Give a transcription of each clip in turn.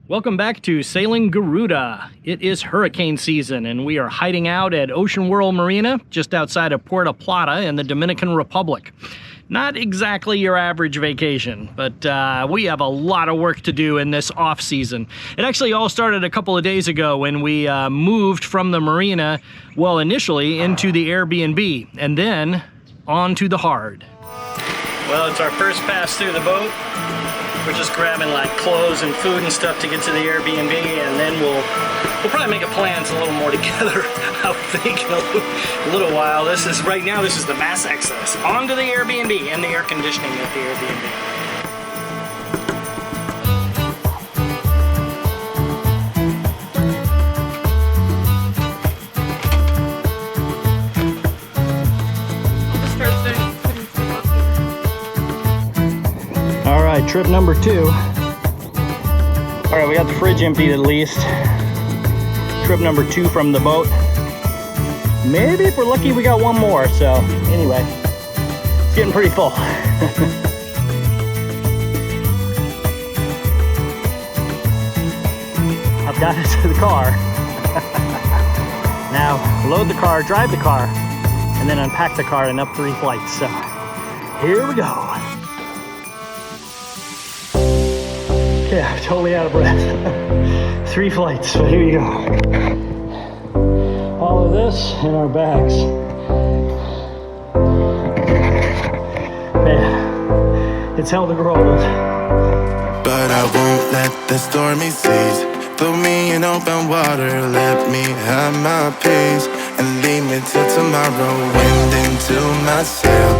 Welcome back to Sailing Garuda. It is hurricane season and we are hiding out at Ocean World Marina just outside of Puerto Plata in the Dominican Republic. Not exactly your average vacation, but we have a lot of work to do in this off season. It actually all started a couple of days ago when we moved from the marina, well, initially into the Airbnb and then on to the hard. Well, it's our first pass through the boat. We're just grabbing like clothes and food and stuff to get to the Airbnb, and then we'll probably make a plans a little more together, I would think, in a little while. Right now, this is the mass access onto the Airbnb and the air conditioning at the Airbnb. All right, trip number 2. All right, we got the fridge emptied at least. Trip number 2 from the boat. Maybe if we're lucky, we got one more. So anyway, it's getting pretty full. I've got it to the car. Now load the car, drive the car, and then unpack the car and up 3 flights. So here we go. Okay, I'm totally out of breath. 3 flights, so here you go. All of this in our bags. Man, it's hell to grow old. But I won't let the stormy seas throw me in open water. Let me have my peace and leave me till tomorrow. Wind into my sail,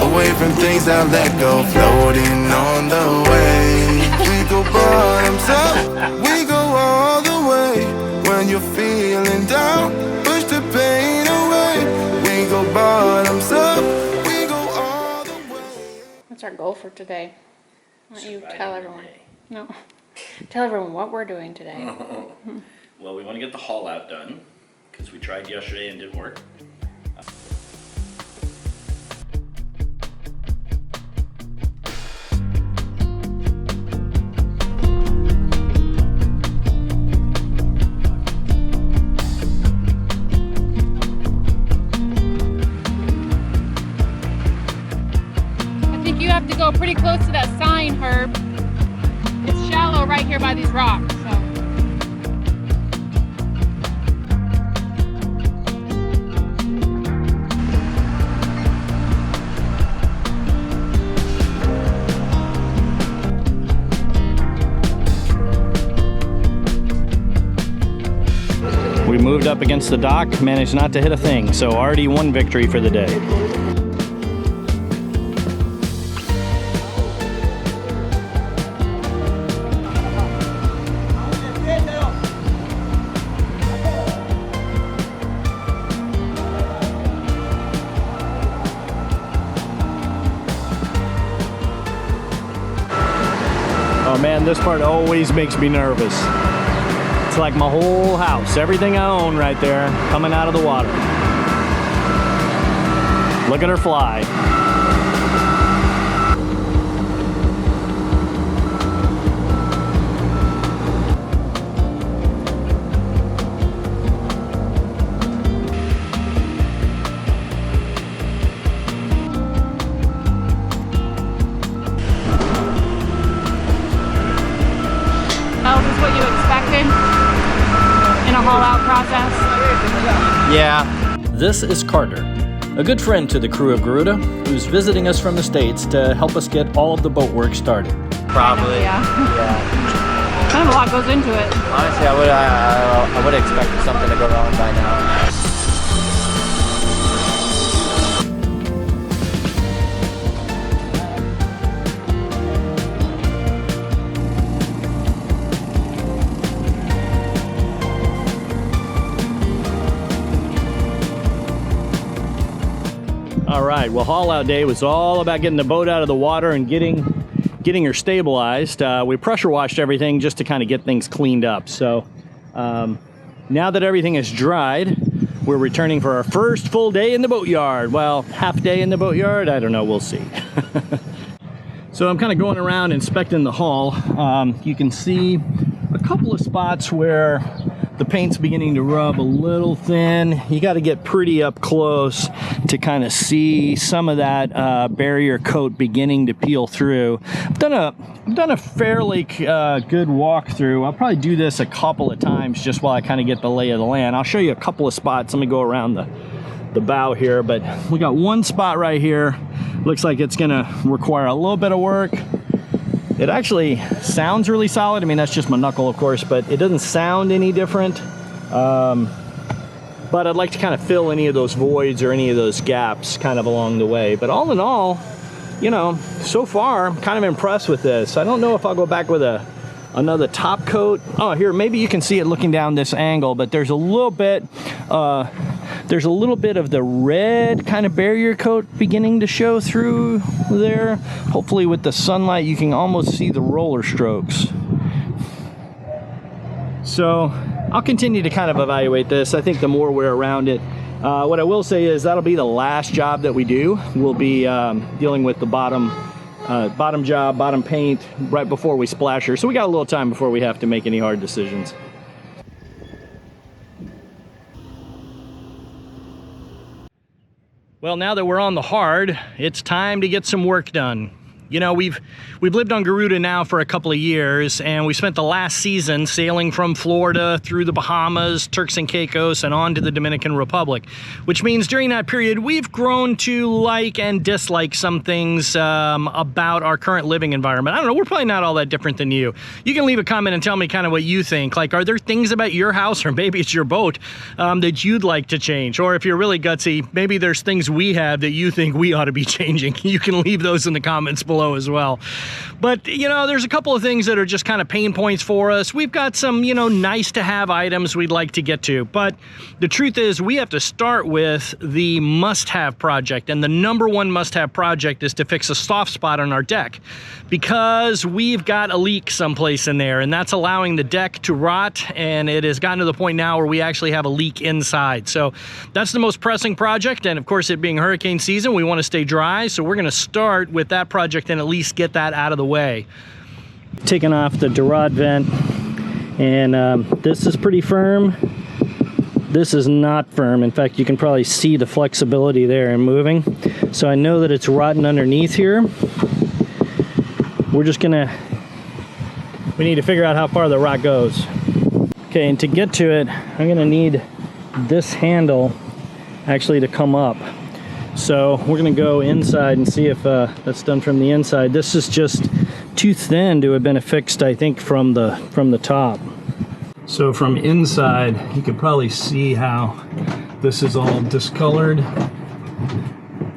away from things I let go, floating on the way. We go bottoms up, we go all the way. When you're feeling down, push the pain away. We go bottoms up, we go all the way. What's our goal for today? Why don't you tell everyone? No. Tell everyone what we're doing today. Well, we want to get the haul out done because we tried yesterday and didn't work. You have to go pretty close to that sign, Herb. It's shallow right here by these rocks. So. We moved up against the dock, managed not to hit a thing, so already one victory for the day. Oh man, this part always makes me nervous. It's like my whole house, everything I own right there, coming out of the water. Look at her fly. Is what you expected in a haul-out process? Yeah. This is Carter, a good friend to the crew of Garuda, who's visiting us from the States to help us get all of the boat work started. Probably. Yeah. Kind of a lot goes into it. Honestly, I would expect something to go wrong by now. All right, well, haul out day was all about getting the boat out of the water and getting her stabilized. We pressure washed everything just to kind of get things cleaned up. So now that everything is dried, we're returning for our first full day in the boatyard. Well, half day in the boatyard, I don't know, we'll see. So I'm kind of going around inspecting the hull. You can see a couple of spots where the paint's beginning to rub a little thin. You got to get pretty up close to kind of see some of that barrier coat beginning to peel through. I've done a fairly good walkthrough. I'll probably do this a couple of times just while I kind of get the lay of the land. I'll show you a couple of spots. Let me go around the bow here, but we got one spot right here. Looks like it's gonna require a little bit of work. It actually sounds really solid. I mean, that's just my knuckle, of course, but it doesn't sound any different. But I'd like to kind of fill any of those voids or any of those gaps kind of along the way. But all in all, you know, so far, I'm kind of impressed with this. I don't know if I'll go back with another top coat. Oh, here, maybe you can see it looking down this angle, but there's a little bit of the red kind of barrier coat beginning to show through there. Hopefully with the sunlight, you can almost see the roller strokes. So I'll continue to kind of evaluate this. I think the more we're around it, what I will say is that'll be the last job that we do. We'll be dealing with the bottom job, bottom paint, right before we splash her. So we got a little time before we have to make any hard decisions. Well, now that we're on the hard, it's time to get some work done. You know, we've lived on Garuda now for a couple of years, and we spent the last season sailing from Florida through the Bahamas, Turks and Caicos, and on to the Dominican Republic, which means during that period, we've grown to like and dislike some things about our current living environment. I don't know, we're probably not all that different than you. You can leave a comment and tell me kind of what you think. Like, are there things about your house, or maybe it's your boat, that you'd like to change? Or if you're really gutsy, maybe there's things we have that you think we ought to be changing. You can leave those in the comments below as well. But, you know, there's a couple of things that are just kind of pain points for us. We've got some, you know, nice to have items we'd like to get to. But the truth is, we have to start with the must-have project. And the number one must-have project is to fix a soft spot on our deck, because we've got a leak someplace in there, and that's allowing the deck to rot. And it has gotten to the point now where we actually have a leak inside. So that's the most pressing project. And of course, it being hurricane season, we want to stay dry. So we're going to start with that project and at least get that out of the way. Taking off the dorade vent, and this is pretty firm. This is not firm. In fact, you can probably see the flexibility there and moving. So I know that it's rotting underneath here. We need to figure out how far the rot goes. Okay, and to get to it, I'm gonna need this handle actually to come up. So we're gonna go inside and see if that's done from the inside. This is just too thin to have been affixed, I think, from the top. So from inside, you can probably see how this is all discolored.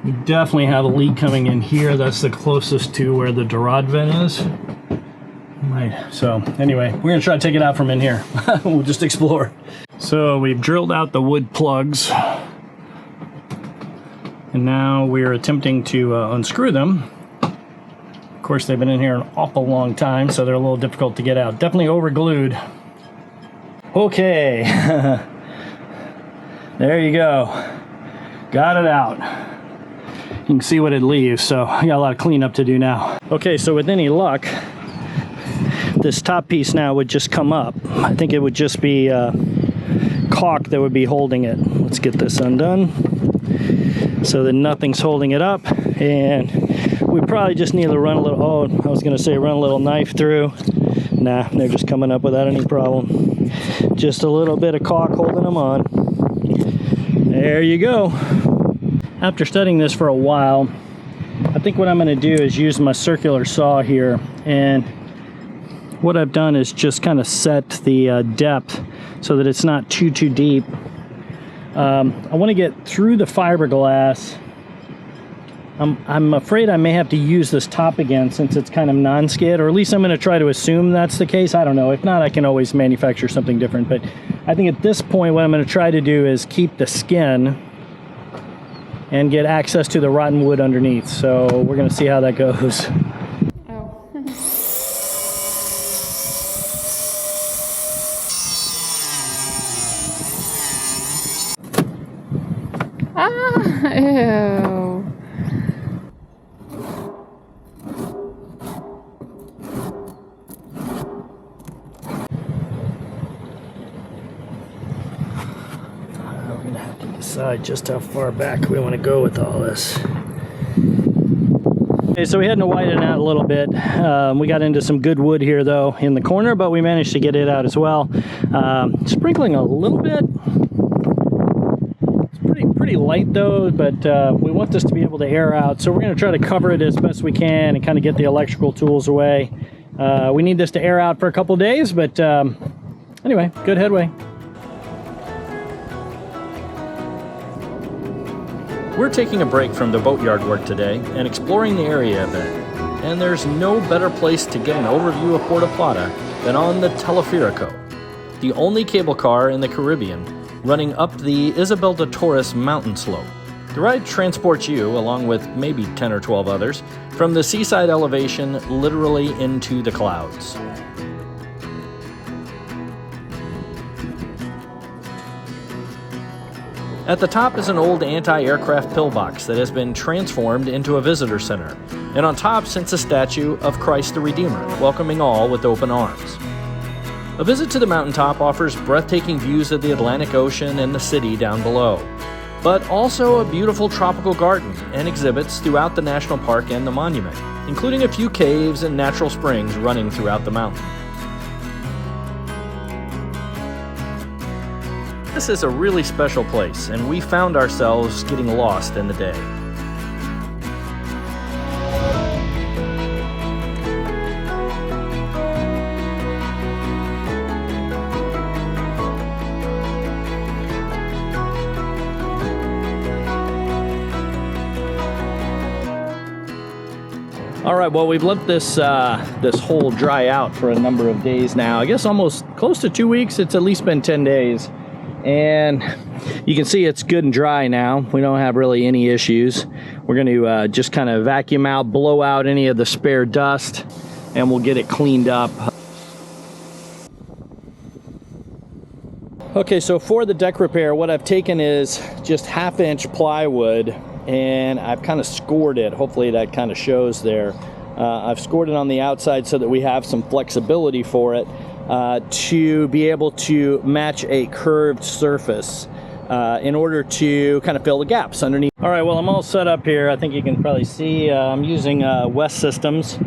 We definitely have a leak coming in here. That's the closest to where the dorade vent is. Right, so anyway, we're gonna try to take it out from in here. We'll just explore. So we've drilled out the wood plugs, and now we're attempting to unscrew them. Of course, they've been in here an awful long time, so they're a little difficult to get out. Definitely over glued. Okay, there you go. Got it out. You can see what it leaves, so I got a lot of cleanup to do now. Okay, so with any luck, this top piece now would just come up. I think it would just be caulk that would be holding it. Let's get this undone so that nothing's holding it up, and we probably just need to run a little, oh, I was gonna say run a little knife through. Nah, they're just coming up without any problem. Just a little bit of caulk holding them on. There you go. After studying this for a while, I think what I'm gonna do is use my circular saw here, and what I've done is just kind of set the depth so that it's not too deep. I want to get through the fiberglass. I'm afraid I may have to use this top again since it's kind of non-skid, or at least I'm going to try to assume that's the case. I don't know. If not, I can always manufacture something different. But I think at this point what I'm going to try to do is keep the skin and get access to the rotten wood underneath. So we're going to see how that goes. Ew. decide just how far back we want to go with all this. Okay, so we had to widen out a little bit. We got into some good wood here though in the corner, but we managed to get it out as well. Sprinkling a little bit. It's pretty light though, but we want this to be able to air out, so we're going to try to cover it as best we can and kind of get the electrical tools away. We need this to air out for a couple days, but anyway, good headway. We're taking a break from the boatyard work today and exploring the area a bit. And there's no better place to get an overview of Puerto Plata than on the Teleférico, the only cable car in the Caribbean running up the Isabel de Torres mountain slope. The ride transports you, along with maybe 10 or 12 others, from the seaside elevation literally into the clouds. At the top is an old anti-aircraft pillbox that has been transformed into a visitor center, and on top sits a statue of Christ the Redeemer, welcoming all with open arms. A visit to the mountaintop offers breathtaking views of the Atlantic Ocean and the city down below, but also a beautiful tropical garden and exhibits throughout the national park and the monument, including a few caves and natural springs running throughout the mountain. This is a really special place, and we found ourselves getting lost in the day. All right, well, we've let this hole dry out for a number of days now. I guess almost close to 2 weeks. It's at least been 10 days. And you can see it's good and dry now. We don't have really any issues. We're going to just kind of vacuum out, blow out any of the spare dust, and we'll get it cleaned up. Okay, so for the deck repair, what I've taken is just 1/2-inch plywood, and I've kind of scored it. Hopefully that kind of shows there. I've scored it on the outside so that we have some flexibility for it to be able to match a curved surface in order to kind of fill the gaps underneath. All right, well, I'm all set up here. I think you can probably see I'm using West Systems,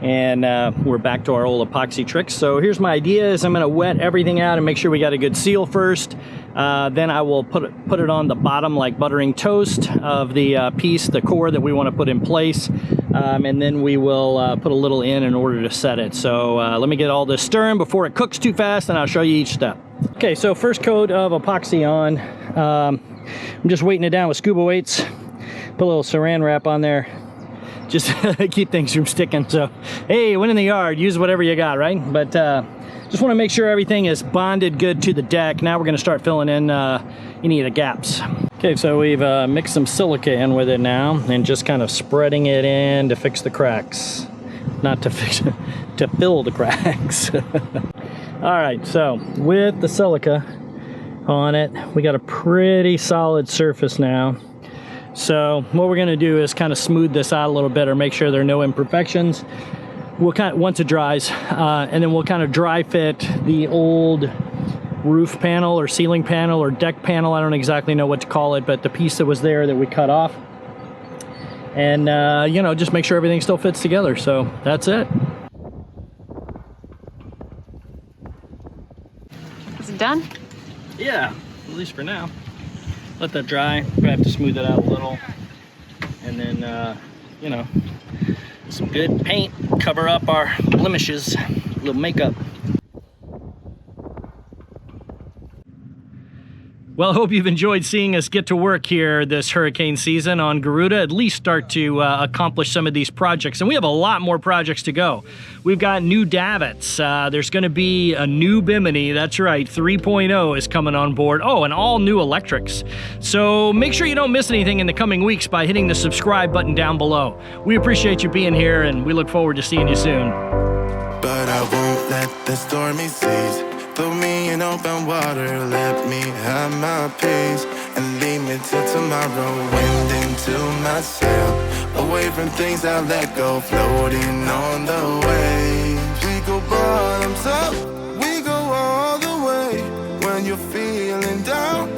and we're back to our old epoxy tricks. So here's my idea: is I'm going to wet everything out and make sure we got a good seal first. Then I will put it on the bottom like buttering toast of the piece, the core that we want to put in place, and then we will put a little in order to set it. So let me get all this stirring before it cooks too fast, and I'll show you each step. Okay, so first coat of epoxy on. I'm just weighting it down with scuba weights. Put a little saran wrap on there, just keep things from sticking. So hey, went in the yard, use whatever you got, right? But just want to make sure everything is bonded good to the deck. Now we're going to start filling in any of the gaps. Okay, so we've mixed some silica in with it now, and just kind of spreading it in to fix the cracks. Not to fix it, to fill the cracks. All right, so with the silica on it, we got a pretty solid surface now. So what we're going to do is kind of smooth this out a little bit, or make sure there are no imperfections. We'll kind of, once it dries, and then we'll kind of dry fit the old roof panel or ceiling panel or deck panel. I don't exactly know what to call it, but the piece that was there that we cut off, and you know, just make sure everything still fits together. So that's it. Is it done? Yeah, at least for now. Let that dry. We're gonna have to smooth it out a little, and then you know, some good paint, cover up our blemishes, a little makeup. Well, I hope you've enjoyed seeing us get to work here this hurricane season on Garuda, at least start to accomplish some of these projects. And we have a lot more projects to go. We've got new davits. There's going to be a new Bimini. That's right, 3.0 is coming on board. Oh, and all new electrics. So make sure you don't miss anything in the coming weeks by hitting the subscribe button down below. We appreciate you being here, and we look forward to seeing you soon. But I won't let the stormy seas throw me in open water. Let me have my peace and leave me till tomorrow. Wind into my sail, away from things I let go, floating on the waves. We go bottoms up, we go all the way. When you're feeling down,